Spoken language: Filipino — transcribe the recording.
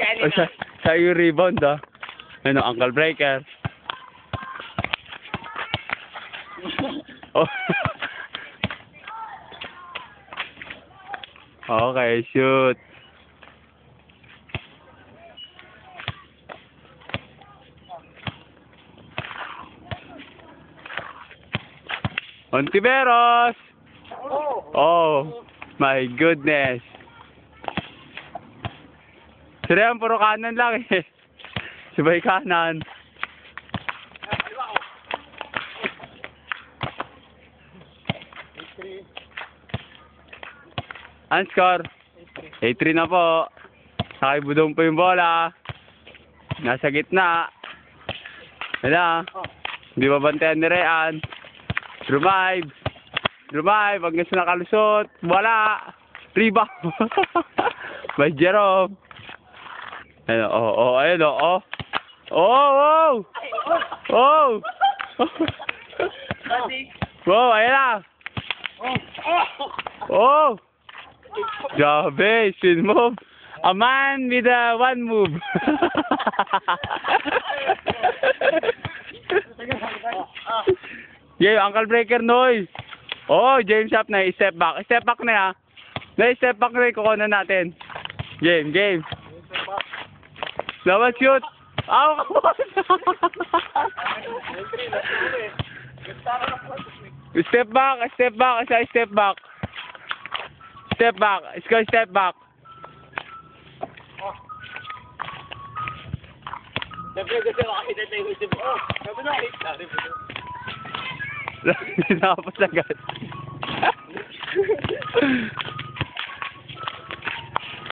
O, sa yung rebound, ah. Ano, ankle breaker. Oh. Okay, shoot. Ontiveros! Oh, my goodness. Sila yan, puro kanan lang eh. Sabay kanan. Ang score? 8-3 na po. Nakibudong po yung bola. Nasa gitna. Wala. Hindi mabantayan ni Rean. Drive. Drive. Hanggang sa nakalusot. Wala. Rebound. By Jerome. Ayun, ayun, oh. Oh. Wow, ayun na. Oh. Grabe, spin move. A man with a one move. Yeah, ankle breaker noise. Oh, James up na, step back. Step back na ya. Na-step back na, kukunan natin. Game. Dapat shoot. Ow, come on. Step back. Step back. Step back. Let's go step back. Nakapasagad.